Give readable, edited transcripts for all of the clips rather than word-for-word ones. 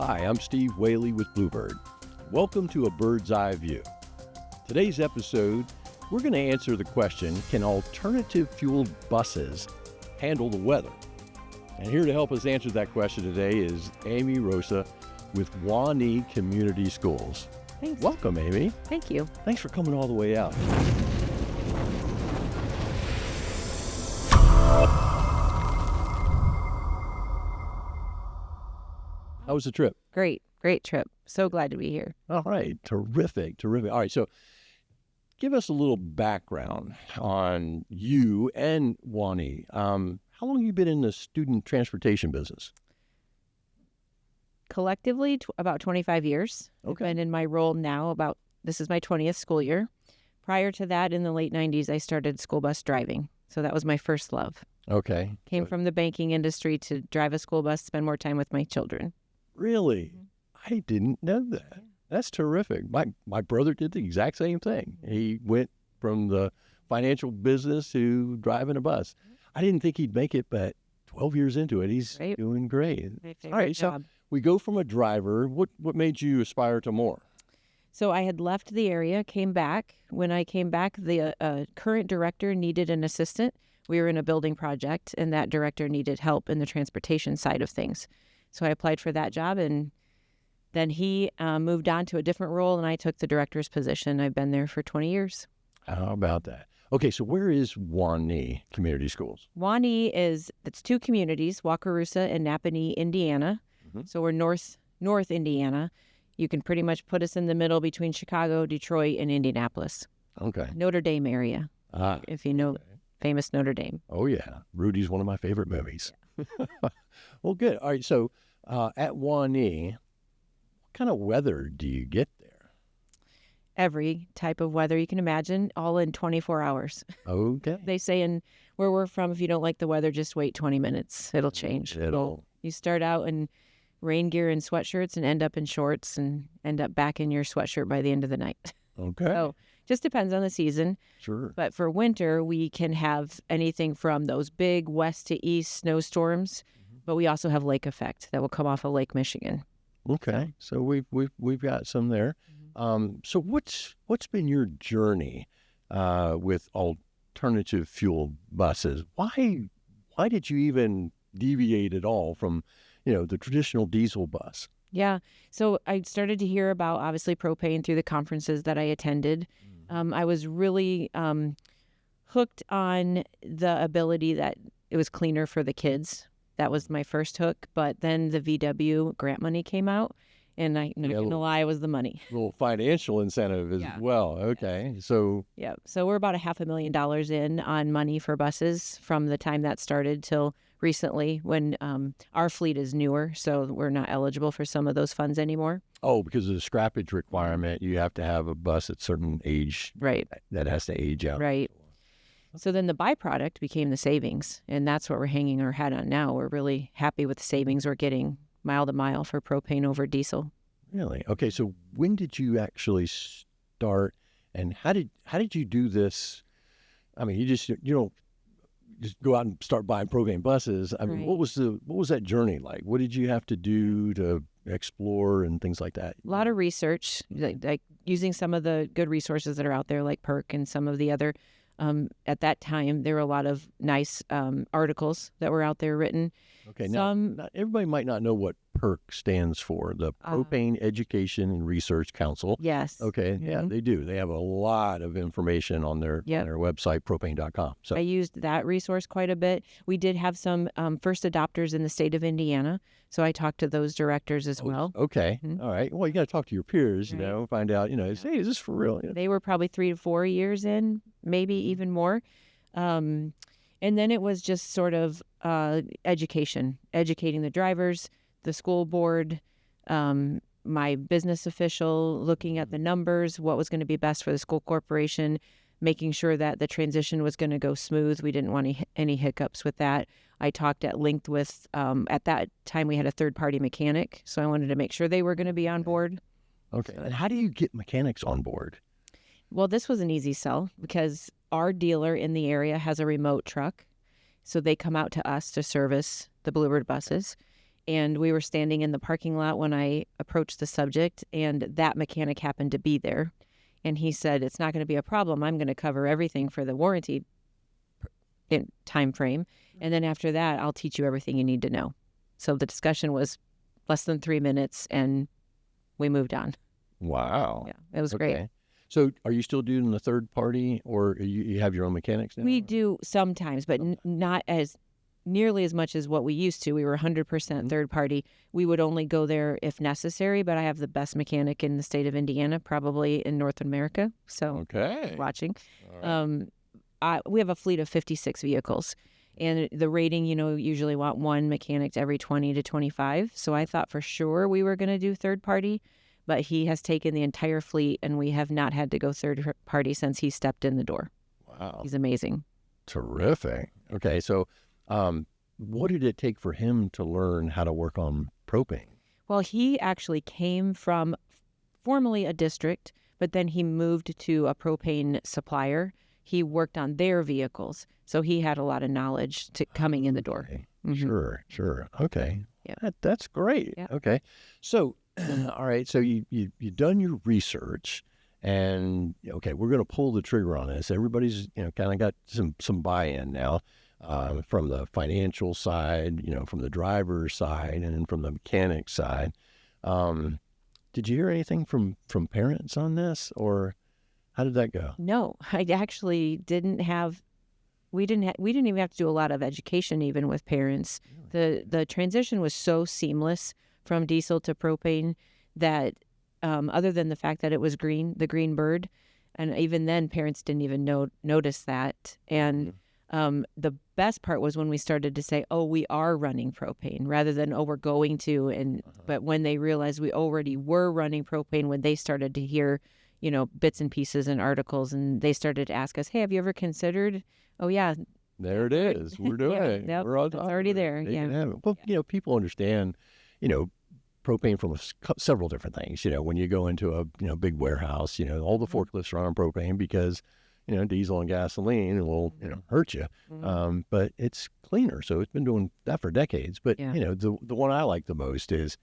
Hi, I'm Steve Whaley with Bluebird. Welcome to A Bird's Eye View. Today's episode, we're going to answer the question, can alternative fueled buses handle the weather? And here to help us answer that question today is Amy Rosa with Wa-Nee Community Schools. Thanks. Welcome, Amy. Thank you. Thanks for coming all the way out. How was the trip? Great trip. So glad to be here. All right, terrific. All right, so give us a little background on you and Wa-Nee. How long have you been in the student transportation business? Collectively, about 25 years. Okay. I've been in my role now this is my 20th school year. Prior to that, in the late 90s, I started school bus driving. So that was my first love. Okay. Came from the banking industry to drive a school bus, spend more time with my children. Really? I didn't know that. That's terrific. My brother did the exact same thing. He went from the financial business to driving a bus. I didn't think he'd make it, but 12 years into it, he's doing great. My favorite All right, job. so we go from a driver. What made you aspire to more? So I had left the area, came back. When I came back, the current director needed an assistant. We were in a building project, and that director needed help in the transportation side of things. So I applied for that job, and then he moved on to a different role, and I took the director's position. I've been there for 20 years. How about that? Okay, so where is Wa-Nee Community Schools? Wa-Nee it's two communities, Wakarusa and Napanee, Indiana. Mm-hmm. So we're north Indiana. You can pretty much put us in the middle between Chicago, Detroit, and Indianapolis. Okay. Notre Dame area, if you know famous Notre Dame. Oh, yeah. Rudy's one of my favorite movies. Yeah. Well, good. All right, so at Wa-Nee, what kind of weather do you get there? Every type of weather you can imagine, all in 24 hours. Okay. They say where we're from, if you don't like the weather, just wait 20 minutes. It'll change. You start out in rain gear and sweatshirts and end up in shorts and end up back in your sweatshirt by the end of the night. Okay. So just depends on the season. Sure. But for winter, we can have anything from those big west to east snowstorms, but we also have lake effect that will come off of Lake Michigan. Okay. So we've got some there. So what's been your journey with alternative fuel buses? Why did you even deviate at all from, the traditional diesel bus? Yeah. So I started to hear about, obviously, propane through the conferences that I attended. I was really hooked on the ability that it was cleaner for the kids. That was my first hook. But then the VW grant money came out, and I'm not going to lie, it was the money. A little financial incentive as well. Okay. So. Yeah. So we're about $500,000 in on money for buses from the time that started till recently, when our fleet is newer, so we're not eligible for some of those funds anymore. Oh, because of the scrappage requirement, you have to have a bus at a certain age. Right. That has to age out. Right. So then the byproduct became the savings, and that's what we're hanging our hat on now. We're really happy with the savings we're getting mile to mile for propane over diesel. Really? Okay, so when did you actually start, and how did you do this? I mean, you don't just go out and start buying propane buses. I mean, what was that journey like? What did you have to do to explore and things like that? A lot of research, like using some of the good resources that are out there, like PERC and some of the other. At that time, there were a lot of nice articles that were out there written. Okay, now not everybody might not know what PERC stands for, the Propane Education and Research Council. Yes. Okay, yeah, they do. They have a lot of information on their website, propane.com. So I used that resource quite a bit. We did have some first adopters in the state of Indiana, so I talked to those directors as well. Okay, all right. Well, you got to talk to your peers, find out, say, is this for real? They were probably 3 to 4 years in, maybe even more. And then it was just sort of educating the drivers, the school board, my business official, looking at the numbers, what was going to be best for the school corporation, making sure that the transition was going to go smooth. We didn't want any hiccups with that. I talked at length with, at that time we had a third-party mechanic, so I wanted to make sure they were going to be on board. Okay. And how do you get mechanics on board? Well, this was an easy sell because our dealer in the area has a remote truck. So they come out to us to service the Bluebird buses. And we were standing in the parking lot when I approached the subject, and that mechanic happened to be there. And he said, it's not going to be a problem. I'm going to cover everything for the warranty time frame. And then after that, I'll teach you everything you need to know. So the discussion was less than 3 minutes, and we moved on. Wow. Yeah, it was great. So are you still doing the third party, or you have your own mechanics now? We do sometimes, but not as nearly as much as what we used to. We were 100% third party. We would only go there if necessary, but I have the best mechanic in the state of Indiana, probably in North America. So watching. We have a fleet of 56 vehicles. And the rating, usually want one mechanic to every 20 to 25. So I thought for sure we were going to do third party, but he has taken the entire fleet, and we have not had to go third party since he stepped in the door. Wow. He's amazing. Terrific. Okay, so what did it take for him to learn how to work on propane? Well, he actually came from formerly a district, but then he moved to a propane supplier. He worked on their vehicles, so he had a lot of knowledge coming in the door. Okay. Mm-hmm. Sure. Okay. Yeah. That's great. Yeah. Okay. So, all right. So you've done your research, and okay, we're going to pull the trigger on this. Everybody's kind of got some buy-in now, from the financial side, from the driver's side, and then from the mechanic side. Did you hear anything from parents on this, or how did that go? No, I actually didn't have. We didn't even have to do a lot of education even with parents. Really? The transition was so seamless from diesel to propane that other than the fact that it was the green bird, and even then parents didn't even notice that. And the best part was when we started to say, oh, we are running propane, rather than, oh, we're going to. But when they realized we already were running propane, when they started to hear, bits and pieces and articles, and they started to ask us, hey, have you ever considered? Oh, yeah. There it is. We're doing it. Yep, we're on it's top already of it. there. They Yeah. can have it. Well, people understand, propane from several different things. When you go into a big warehouse, all the forklifts are on propane because, diesel and gasoline will, hurt you. But it's cleaner. So it's been doing that for decades. But, the one I like the most is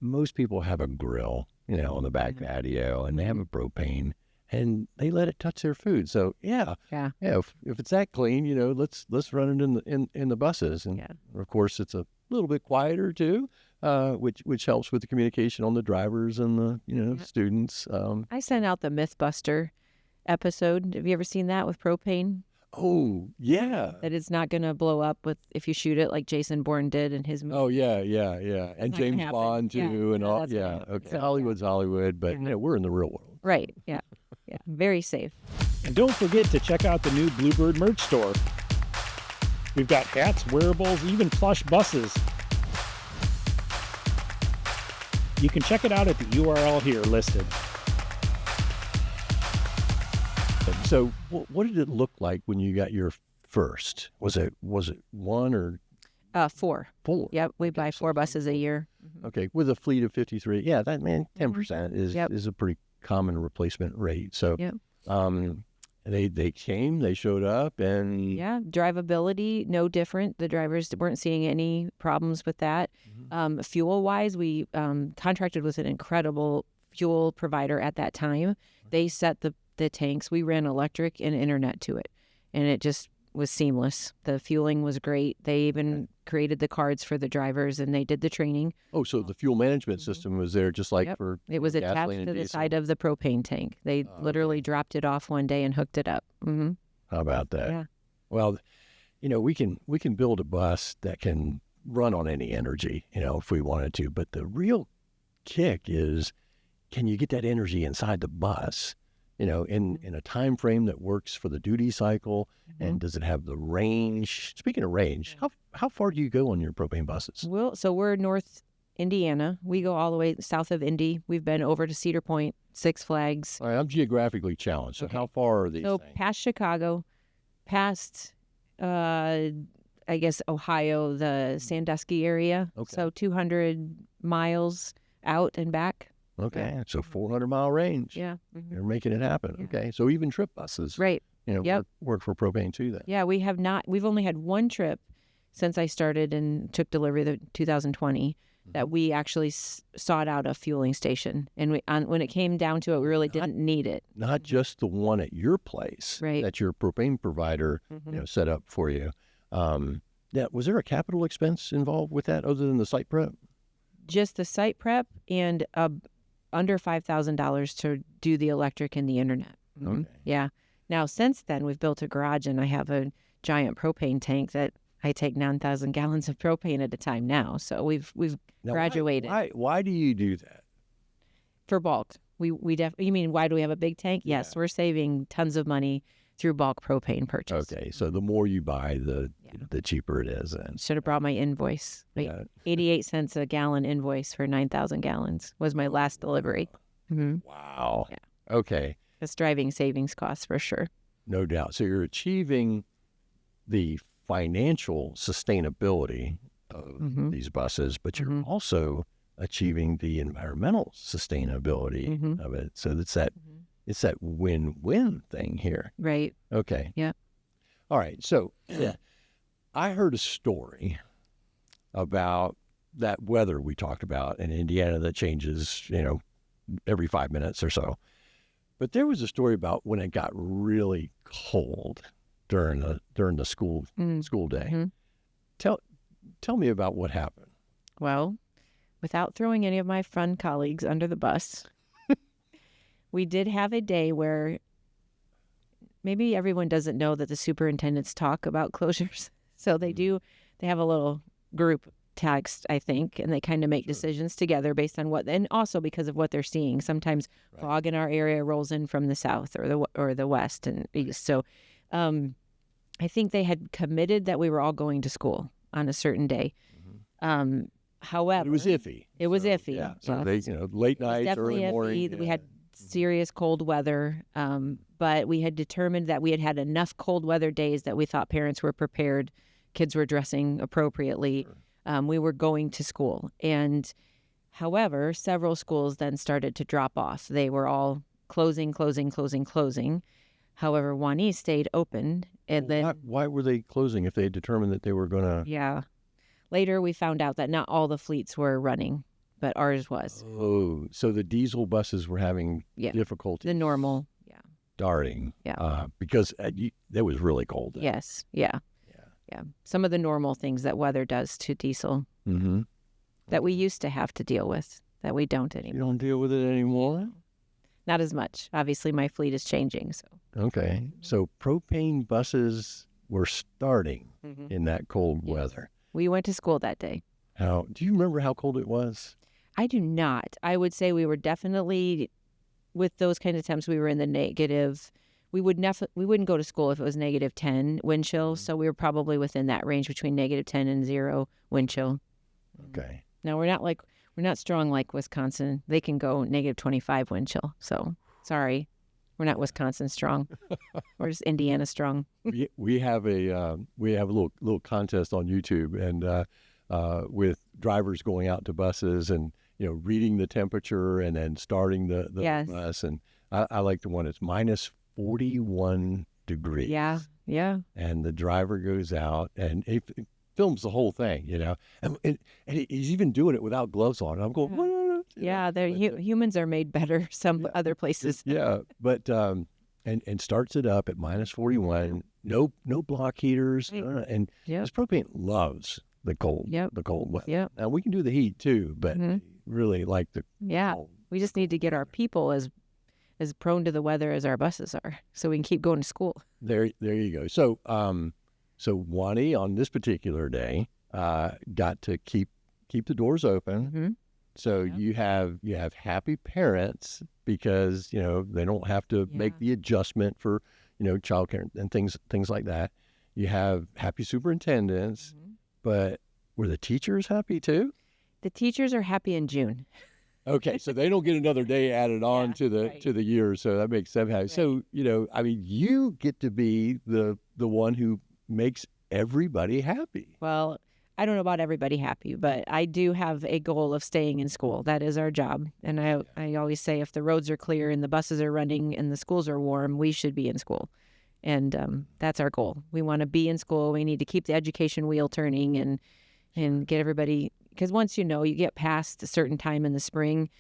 most people have a grill, on the back patio, and they have a propane, and they let it touch their food. So yeah. If it's that clean, let's run it in the buses, and of course it's a little bit quieter too, which helps with the communication on the drivers and the students. I sent out the Mythbuster episode. Have you ever seen that with propane? Oh yeah. That it's not going to blow up if you shoot it like Jason Bourne did in his movie. Oh yeah. And James Bond too, and all. Yeah. Okay. So, Hollywood's Hollywood, but we're in the real world. Right. Yeah. Very safe. And don't forget to check out the new Bluebird merch store. We've got hats, wearables, even plush buses. You can check it out at the URL here listed. So what did it look like when you got your first? Was it one or? 4. 4. Yep, we buy 4 buses a year. Okay, with a fleet of 53. Yeah, 10% is a pretty common replacement rate. So they showed up, and drivability no different. The drivers weren't seeing any problems with that. Fuel wise, we contracted with an incredible fuel provider at that time. They set the tanks. We ran electric and internet to it, and it just was seamless. The fueling was great. They even created the cards for the drivers, and they did the training. Oh, so the fuel management system was there just like for it was attached to the side of the propane tank. They literally dropped it off one day and hooked it up. How about that? Yeah. Well, we can build a bus that can run on any energy, if we wanted to. But the real kick is, can you get that energy inside the bus? In a time frame that works for the duty cycle, and does it have the range? Speaking of range, how far do you go on your propane buses? So we're North Indiana. We go all the way south of Indy. We've been over to Cedar Point, Six Flags. All right, I'm geographically challenged. So how far are these things? Past Chicago, past I guess Ohio, the Sandusky area. Okay. So 200 miles out and back. Okay, so 400-mile range. Yeah. You're making it happen. Yeah. Okay, so even trip buses, right? work for propane too then. Yeah, we've only had one trip since I started and took delivery the 2020 that we actually sought out a fueling station. And when it came down to it, we really didn't need it. Not just the one at your place Right. that your propane provider set up for you. Yeah, was there a capital expense involved with that other than the site prep? Just the site prep and under $5,000 to do the electric and the internet. Okay. Yeah. Now, since then, we've built a garage and I have a giant propane tank that I take 9,000 gallons of propane at a time now. So we've Now, graduated. Why do you do that? For bulk. You mean why do we have a big tank? Yes, Yeah. we're saving tons of money through bulk propane purchase. Okay, so the more you buy, the cheaper it is. And Should have brought my invoice. Yeah. 88 cents a gallon invoice for 9,000 gallons was my last delivery. Wow. Yeah. Okay, It's driving savings costs for sure. no doubt. So you're achieving the financial sustainability of these buses, but you're also achieving the environmental sustainability of it. So it's that win-win thing here. Right. Okay. Yeah. All right. So I heard a story about that weather we talked about in Indiana that changes, every 5 minutes or so. But there was a story about when it got really cold during the school day. Tell me about what happened. Well, without throwing any of my fun colleagues under the bus, we did have a day where maybe everyone doesn't know that the superintendents talk about closures. So they have a little group text, I think, and they kind of make decisions together based on and also because of what they're seeing. Sometimes fog in our area rolls in from the south or the west and east. So I think they had committed that we were all going to school on a certain day. However, It was iffy. It was iffy. Yeah. So Yeah. they, late It was nights, definitely early morning. iffy. We had serious cold weather, but we had determined that we had had enough cold weather days that we thought parents were prepared, kids were dressing appropriately. We were going to school. And however, several schools then started to drop off. They were all closing. However, Wa-Nee stayed open. And then, why were they closing if they had determined that they were going to? yeah. Later, we found out that not all the fleets were running, but ours was. Oh, so the diesel buses were having difficulty The normal, starting. Yeah. Because it was really cold. Then. Yes, yeah. Some of the normal things that weather does to diesel that we used to have to deal with that we don't anymore. You don't deal with it anymore? Not as much. Obviously, my fleet is changing. So Okay. So propane buses were starting in that cold weather. we went to school that day. Do you remember how cold it was? I do not. I would say we were definitely, with those kind of temps, we were in the negative. We wouldn't go to school if it was negative 10 wind chill. So we were probably within that range between negative 10 and 0 wind chill. Okay. Now we're not strong like Wisconsin. They can go negative 25 wind chill. So sorry, we're not Wisconsin strong. We're just Indiana strong. we have a little contest on YouTube and with drivers going out to buses and reading the temperature and then starting the Yes. bus, and I like the one that's minus 41 degrees. Yeah. And the driver goes out and he films the whole thing, and he's even doing it without gloves on. And I'm going, what? Yeah, humans are made better some other places. Yeah, but and starts it up at minus 41. No block heaters, and this propane loves the cold. The cold weather. Yep. Now we can do the heat too, but really like the cold. We just need to get our people as prone to the weather as our buses are, so we can keep going to school. There you go. So Wa-Nee on this particular day got to keep the doors open. So you have happy parents because they don't have to make the adjustment for childcare and things like that. You have happy superintendents, but were the teachers happy too? The teachers are happy in June. Okay, so they don't get another day added on to the year, so that makes them happy. Right. So you get to be the one who makes everybody happy. Well, I don't know about everybody happy, but I do have a goal of staying in school. That is our job. And I always say if the roads are clear and the buses are running and the schools are warm, we should be in school. And that's our goal. We want to be in school. We need to keep the education wheel turning and get everybody, because once you get past a certain time in the spring,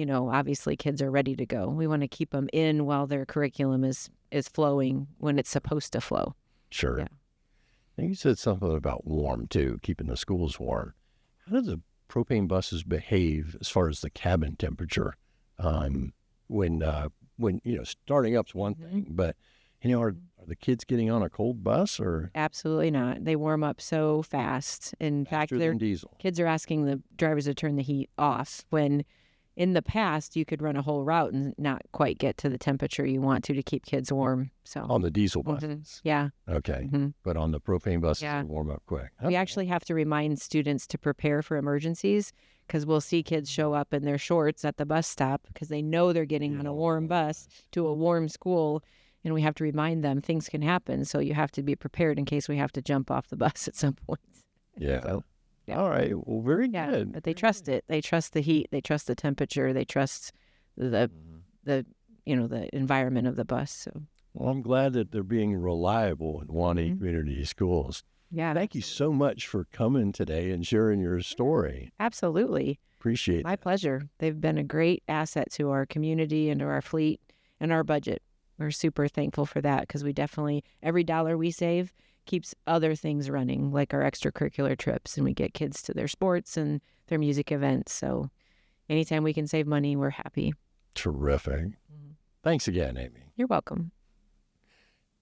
obviously kids are ready to go. We want to keep them in while their curriculum is flowing when it's supposed to flow. Sure. Yeah. And you said something about warm too, keeping the schools warm. How do the propane buses behave as far as the cabin temperature? When starting up's one thing, but are the kids getting on a cold bus or? Absolutely not. They warm up so fast. In fact, Faster than diesel. kids are asking the drivers to turn the heat off when in the past you could run a whole route and not quite get to the temperature you want to keep kids warm. So On the diesel buses? Yeah. Okay. Mm-hmm. But on the propane buses, Yeah. they warm up quick. We actually have to remind students to prepare for emergencies, because we'll see kids show up in their shorts at the bus stop because they know they're getting on a warm bus to a warm school. And we have to remind them things can happen. So you have to be prepared in case we have to jump off the bus at some point. Yeah. So, yeah. All right. Well, very Yeah, good. but they trust it. They trust the heat. They trust the temperature. They trust the environment of the bus. So Well, I'm glad that they're being reliable at Wa-Nee Community Schools. yeah, Thank you so much for coming today and sharing your story. absolutely. Appreciate My it. pleasure. They've been a great asset to our community and to our fleet and our budget. We're super thankful for that, because we definitely, every dollar we save keeps other things running, like our extracurricular trips, and we get kids to their sports and their music events. So anytime we can save money, we're happy. Terrific. Thanks again, Amy. You're welcome.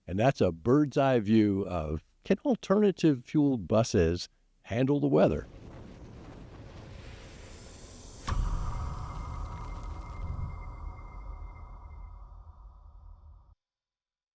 And that's a bird's eye view of can alternative fueled buses handle the weather?